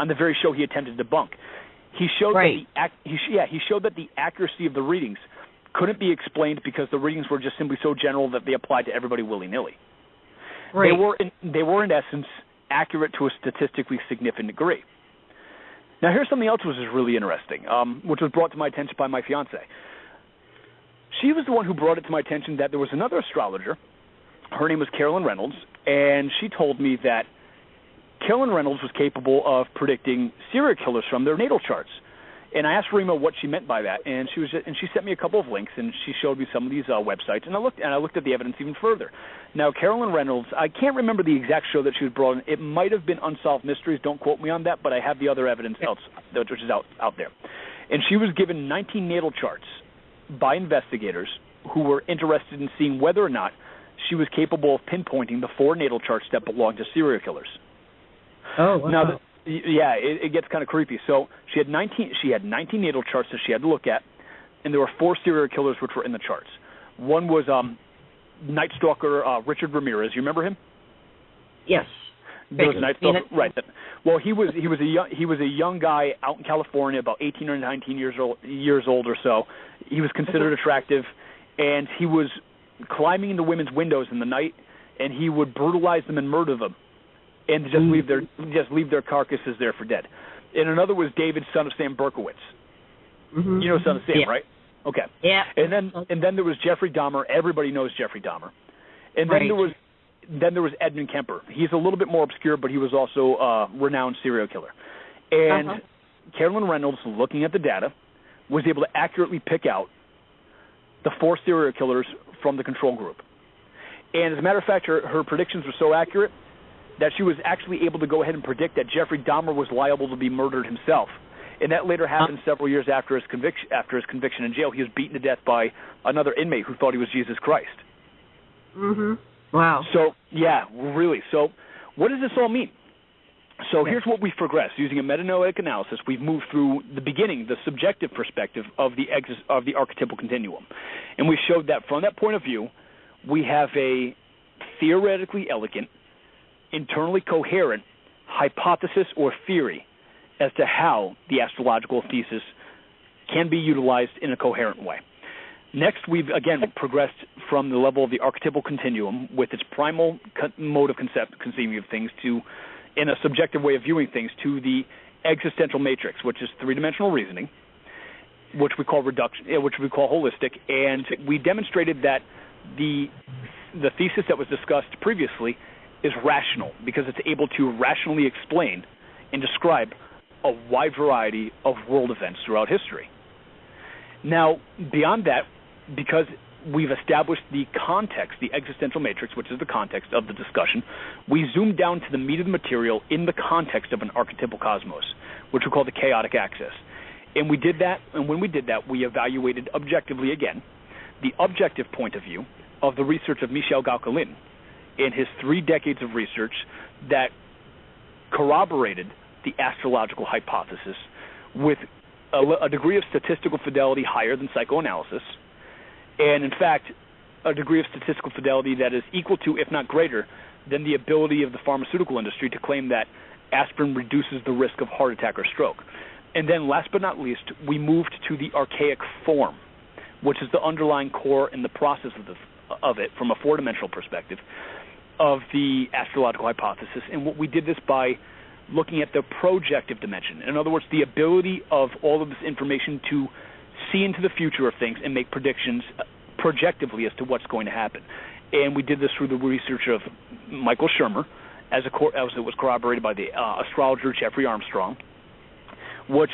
on the very show he attempted to debunk. He showed that the accuracy of the readings couldn't be explained because the readings were just simply so general that they applied to everybody willy-nilly. Right. They were in essence accurate to a statistically significant degree. Now here's something else which is really interesting, which was brought to my attention by my fiance. She was the one who brought it to my attention that there was another astrologer. Her name was Carolyn Reynolds, and she told me that Carolyn Reynolds was capable of predicting serial killers from their natal charts. And I asked Rima what she meant by that, and she sent me a couple of links, and she showed me some of these websites, and I looked at the evidence even further. Now, Carolyn Reynolds, I can't remember the exact show that she was brought in. It might have been Unsolved Mysteries. Don't quote me on that, but I have the other evidence which is out there. And she was given 19 natal charts by investigators who were interested in seeing whether or not she was capable of pinpointing the 4 natal charts that belonged to serial killers. Oh, wow. Now, it gets kind of creepy. So she had 19 natal charts that she had to look at, and there were 4 serial killers which were in the charts. One was Night Stalker Richard Ramirez. You remember him? Yes. There was Night Stalker, right? Well, he was a young guy out in California, about 18 or 19 years old or so. He was considered attractive, and he was climbing into women's windows in the night, and he would brutalize them and murder them, and just leave their carcasses there for dead. And another was David, son of Sam Berkowitz. Mm-hmm. You know Son of Sam, right? Okay. Yeah. And then there was Jeffrey Dahmer. Everybody knows Jeffrey Dahmer. And then there was Edmund Kemper. He's a little bit more obscure, but he was also a renowned serial killer. And Carolyn Reynolds, looking at the data, was able to accurately pick out the 4 serial killers from the control group. And as a matter of fact, her predictions were so accurate that she was actually able to go ahead and predict that Jeffrey Dahmer was liable to be murdered himself. And that later happened several years after his conviction in jail. He was beaten to death by another inmate who thought he was Jesus Christ. Mm-hmm. Wow. So, yeah, really. So what does this all mean? So here's what we've progressed. Using a metanoetic analysis, we've moved through the beginning, the subjective perspective of the archetypal continuum. And we showed that from that point of view, we have a theoretically elegant, internally coherent hypothesis or theory as to how the astrological thesis can be utilized in a coherent way. Next, we've, again, progressed from the level of the archetypal continuum with its primal mode of conceiving of things to, in a subjective way of viewing things, to the existential matrix, which is three-dimensional reasoning, which we call reduction, which we call holistic, and we demonstrated that the thesis that was discussed previously is rational because it's able to rationally explain and describe a wide variety of world events throughout history. Now, beyond that, because we've established the context, the existential matrix, which is the context of the discussion, we zoom down to the meat of the material in the context of an archetypal cosmos, which we call the chaotic axis. And we did that, and when we did that, we evaluated objectively again the objective point of view of the research of Michel Gauquelin in his 3 decades of research that corroborated the astrological hypothesis with a degree of statistical fidelity higher than psychoanalysis, and in fact, a degree of statistical fidelity that is equal to, if not greater, than the ability of the pharmaceutical industry to claim that aspirin reduces the risk of heart attack or stroke. And then last but not least, we moved to the archaic form, which is the underlying core and the process of it from a 4-dimensional perspective of the astrological hypothesis. And what we did this by looking at the projective dimension. In other words, the ability of all of this information to see into the future of things and make predictions projectively as to what's going to happen. And we did this through the research of Michael Shermer, as it was corroborated by the astrologer Jeffrey Armstrong, which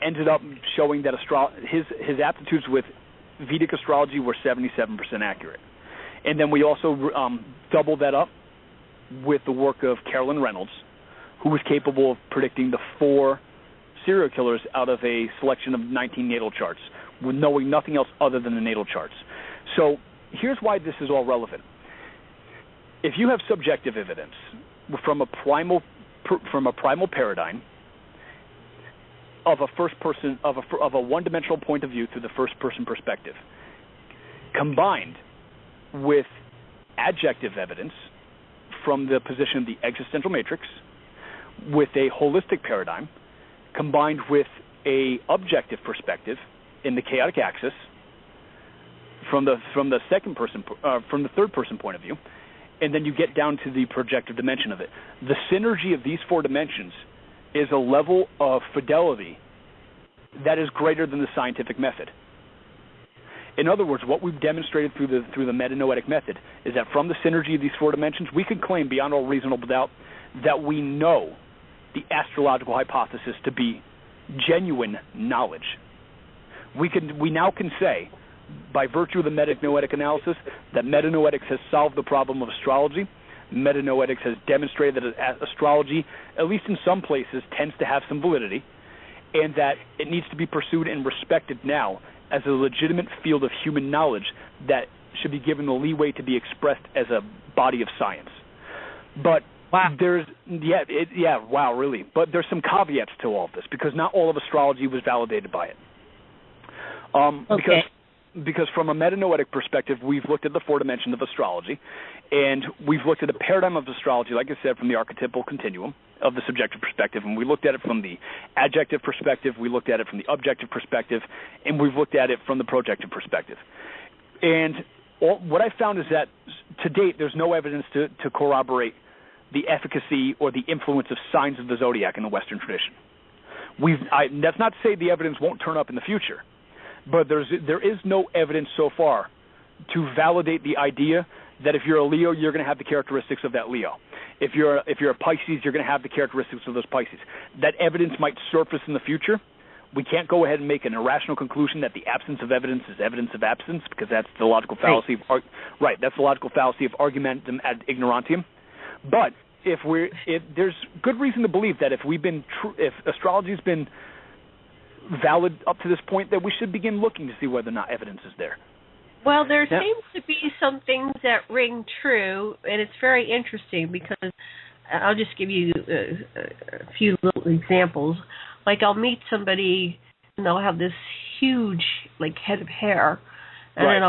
ended up showing that his aptitudes with Vedic astrology were 77% accurate. And then we also doubled that up with the work of Carolyn Reynolds, who was capable of predicting the 4 serial killers out of a selection of 19 natal charts, with knowing nothing else other than the natal charts. So here's why this is all relevant. If you have subjective evidence from a primal paradigm of a first person of a one-dimensional point of view through the first-person perspective, combined with adjective evidence from the position of the existential matrix, with a holistic paradigm, combined with a objective perspective in the chaotic axis from the third person point of view, and then you get down to the projective dimension of it. The synergy of these 4 dimensions is a level of fidelity that is greater than the scientific method. In other words, what we've demonstrated through the metanoetic method is that from the synergy of these 4 dimensions, we can claim beyond all reasonable doubt that we know the astrological hypothesis to be genuine knowledge. We now can say, by virtue of the metanoetic analysis, that metanoetics has solved the problem of astrology. Metanoetics has demonstrated that astrology, at least in some places, tends to have some validity, and that it needs to be pursued and respected now as a legitimate field of human knowledge that should be given the leeway to be expressed as a body of science. But there's really. But there's some caveats to all of this, because not all of astrology was validated by it. Because from a metanoetic perspective, we've looked at the four dimensions of astrology, and we've looked at the paradigm of astrology, like I said, from the archetypal continuum of the subjective perspective, and we looked at it from the adjective perspective, we looked at it from the objective perspective, and we've looked at it from the projective perspective. And what I found is that to date, there's no evidence to corroborate the efficacy or the influence of signs of the zodiac in the Western tradition. That's not to say the evidence won't turn up in the future, but there is no evidence so far to validate the idea that if you're a Leo, you're going to have the characteristics of that Leo. If you're a Pisces, you're going to have the characteristics of those Pisces. That evidence might surface in the future. We can't go ahead and make an irrational conclusion that the absence of evidence is evidence of absence, because that's the logical fallacy. That's the logical fallacy of argumentum ad ignorantium. But if there's good reason to believe that if astrology's been valid up to this point, that we should begin looking to see whether or not evidence is there. Well, there seems to be some things that ring true, and it's very interesting because I'll just give you a few little examples. Like, I'll meet somebody and they'll have this huge head of hair, and then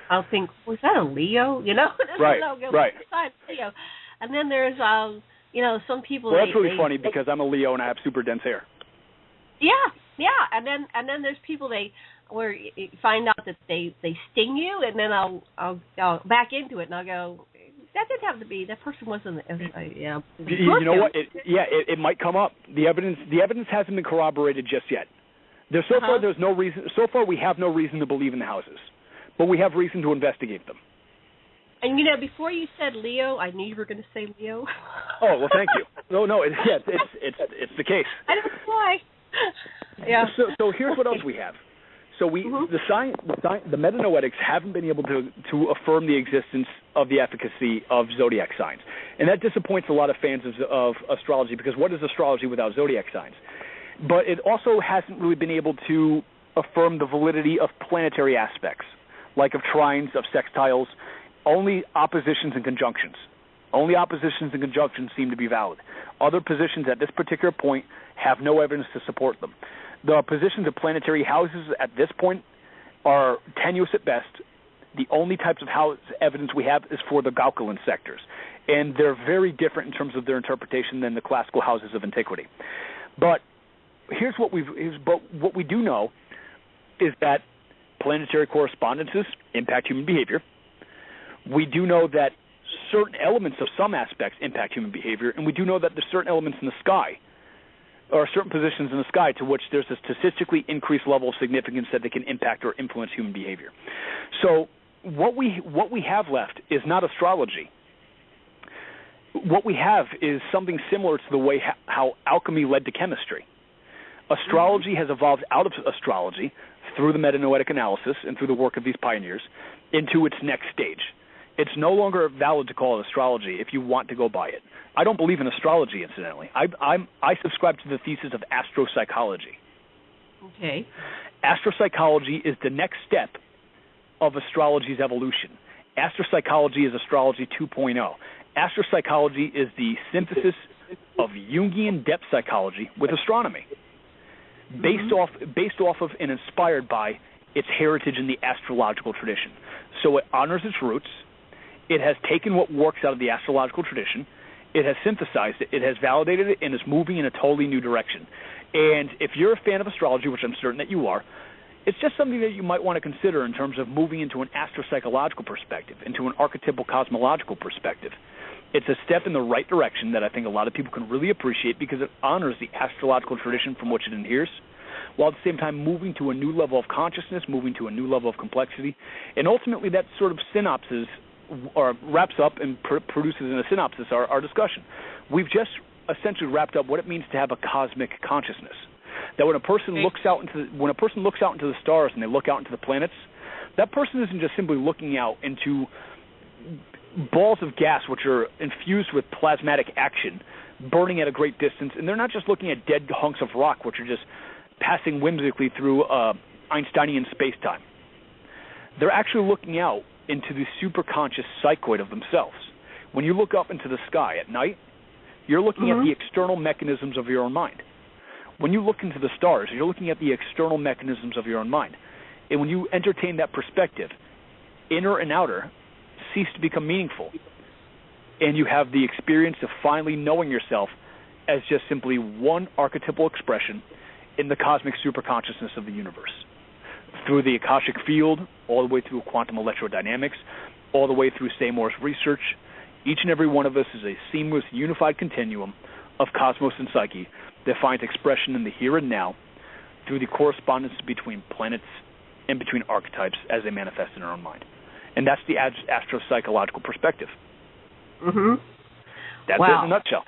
I'll think, was that a Leo? Right. Leo. And then there's some people. Well, that's really funny because I'm a Leo and I have super dense hair. Yeah, and then there's people where you find out that they sting you, and then I'll back into it and I'll go, that didn't have to be, that person wasn't. You know what? It might come up. The evidence hasn't been corroborated just yet. Far there's no reason. So far we have no reason to believe in the houses, but we have reason to investigate them. And before you said Leo, I knew you were going to say Leo. Oh well, thank you. No, it's the case. I don't know why. Yeah. So here's what else we have. So the metanoetics haven't been able to affirm the existence of the efficacy of zodiac signs, and that disappoints a lot of fans of astrology, because what is astrology without zodiac signs? But it also hasn't really been able to affirm the validity of planetary aspects, like of trines, of sextiles. Only oppositions and conjunctions. Only oppositions and conjunctions seem to be valid. Other positions at this particular point have no evidence to support them. The positions of planetary houses at this point are tenuous at best. The only types of house evidence we have is for the Gauquelan sectors, and they're very different in terms of their interpretation than the classical houses of antiquity. But what we do know is that planetary correspondences impact human behavior. We do know that certain elements of some aspects impact human behavior, and we do know that there's certain elements in the sky, or certain positions in the sky, to which there's a statistically increased level of significance that they can impact or influence human behavior. So what we have left is not astrology. What we have is something similar to the way how alchemy led to chemistry. Astrology has evolved out of astrology through the metanoetic analysis and through the work of these pioneers into its next stage. It's no longer valid to call it astrology if you want to go by it. I don't believe in astrology, incidentally. I subscribe to the thesis of astropsychology. Okay. Astropsychology is the next step of astrology's evolution. Astropsychology is astrology 2.0. Astropsychology is the synthesis of Jungian depth psychology with astronomy, based off of and inspired by its heritage in the astrological tradition. So it honors its roots. It has taken what works out of the astrological tradition. It has synthesized it. It has validated it, and is moving in a totally new direction. And if you're a fan of astrology, which I'm certain that you are, it's just something that you might want to consider in terms of moving into an astropsychological perspective, into an archetypal cosmological perspective. It's a step in the right direction that I think a lot of people can really appreciate, because it honors the astrological tradition from which it adheres, while at the same time moving to a new level of consciousness, moving to a new level of complexity. And ultimately that sort of synopsis, or wraps up and produces in a synopsis our discussion. We've just essentially wrapped up what it means to have a cosmic consciousness. That when a person looks out into the stars and they look out into the planets, that person isn't just simply looking out into balls of gas which are infused with plasmatic action, burning at a great distance, and they're not just looking at dead hunks of rock which are just passing whimsically through Einsteinian space-time. They're actually looking out into the superconscious psychoid of themselves. When you look up into the sky at night, you're looking at the external mechanisms of your own mind. When you look into the stars, you're looking at the external mechanisms of your own mind. And when you entertain that perspective, inner and outer cease to become meaningful. And you have the experience of finally knowing yourself as just simply one archetypal expression in the cosmic superconsciousness of the universe. Through the Akashic field, all the way through quantum electrodynamics, all the way through Seymour's research, each and every one of us is a seamless, unified continuum of cosmos and psyche that finds expression in the here and now through the correspondence between planets and between archetypes as they manifest in our own mind. And that's the astropsychological perspective. That's it in a nutshell.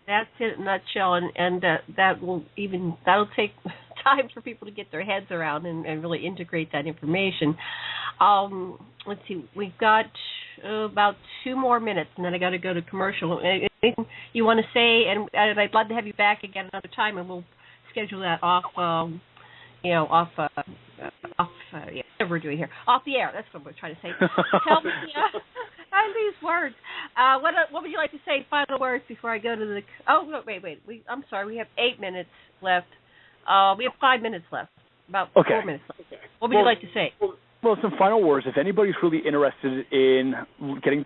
That's it in a nutshell, and that'll take time for people to get their heads around and really integrate that information. Let's see, we've got about 2 more minutes, and then I got to go to commercial. Anything you want to say? And I'd love to have you back again another time, and we'll schedule that off. Whatever we're doing here, off the air. That's what we're trying to say. Tell me, these words. What would you like to say? Final words before I go to the. Oh no, wait. I'm sorry. We have 8 minutes left. We have 5 minutes left. About 4 minutes left. Okay. What would you like to say? Well, some final words. If anybody's really interested in getting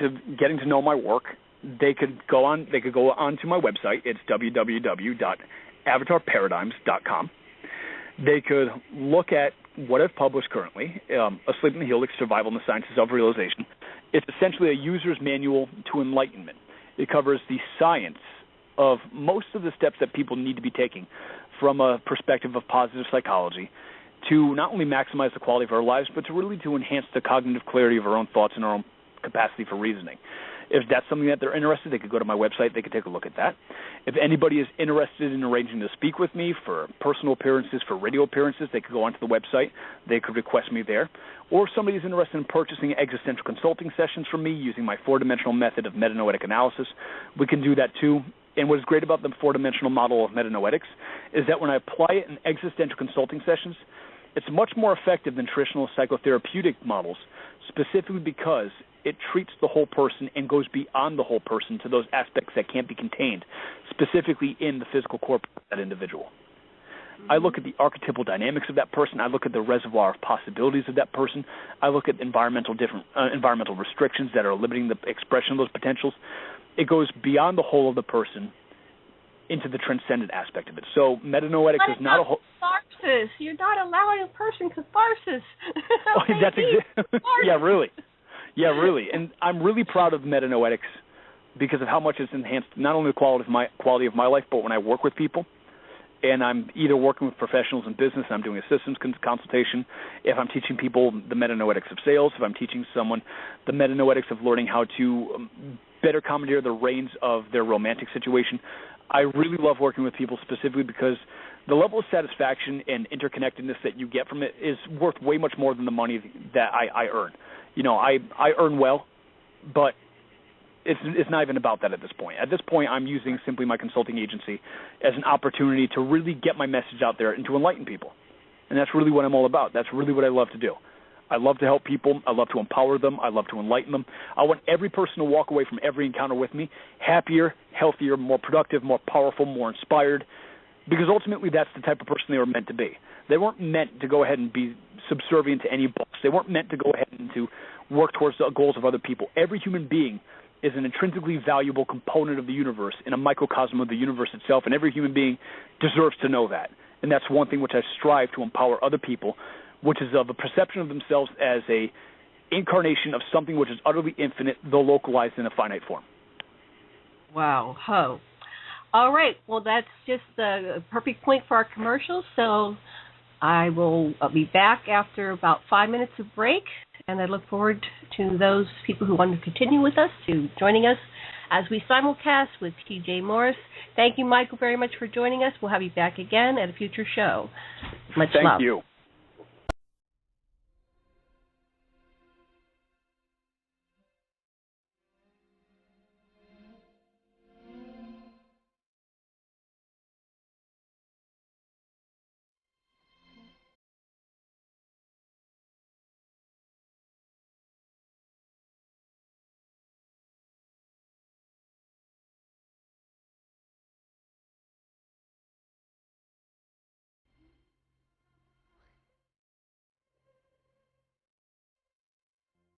to know my work, they could go on to my website. It's www.avatarparadigms.com. They could look at what I've published currently, Asleep in the Helix, Survival in the Sciences of Realization. It's essentially a user's manual to enlightenment. It covers the science of most of the steps that people need to be taking from a perspective of positive psychology to not only maximize the quality of our lives, but to really to enhance the cognitive clarity of our own thoughts and our own capacity for reasoning. If that's something that they're interested, they could go to my website. They could take a look at that. If anybody is interested in arranging to speak with me for personal appearances, for radio appearances, they could go onto the website. They could request me there. Or if somebody is interested in purchasing existential consulting sessions from me using my 4-dimensional method of metanoetic analysis, we can do that too. And what is great about the 4-dimensional model of metanoetics is that when I apply it in existential consulting sessions, it's much more effective than traditional psychotherapeutic models, specifically because it treats the whole person and goes beyond the whole person to those aspects that can't be contained, specifically in the physical corpus of that individual. I look at the archetypal dynamics of that person. I look at the reservoir of possibilities of that person. I look at environmental restrictions that are limiting the expression of those potentials. It goes beyond the whole of the person into the transcendent aspect of it. So metanoetics is not a whole... Catharsis. You're not allowing a person catharsis. Yeah, really. Yeah, really. And I'm really proud of metanoetics because of how much it's enhanced not only the quality of my life, but when I work with people. And I'm either working with professionals in business, I'm doing a systems consultation, if I'm teaching people the metanoetics of sales, if I'm teaching someone the metanoetics of learning how to better commandeer the reins of their romantic situation. I really love working with people specifically because the level of satisfaction and interconnectedness that you get from it is worth way much more than the money that I earn. You know, I earn well, but it's not even about that at this point. At this point, I'm using simply my consulting agency as an opportunity to really get my message out there and to enlighten people. And that's really what I'm all about. That's really what I love to do. I love to help people. I love to empower them. I love to enlighten them. I want every person to walk away from every encounter with me happier, healthier, more productive, more powerful, more inspired, because ultimately that's the type of person they were meant to be. They weren't meant to go ahead and be subservient to any boss. They weren't meant to go ahead and to work towards the goals of other people. Every human being is an intrinsically valuable component of the universe in a microcosm of the universe itself, and every human being deserves to know that. And that's one thing which I strive to empower other people, which is of a perception of themselves as a incarnation of something which is utterly infinite, though localized in a finite form. Wow. Ho. All right. Well, that's just a perfect point for our commercials. So I'll be back after about 5 minutes of break, and I look forward to those people who want to continue with us, to joining us as we simulcast with T.J. Morris. Thank you, Michael, very much for joining us. We'll have you back again at a future show. Much love. Thank you.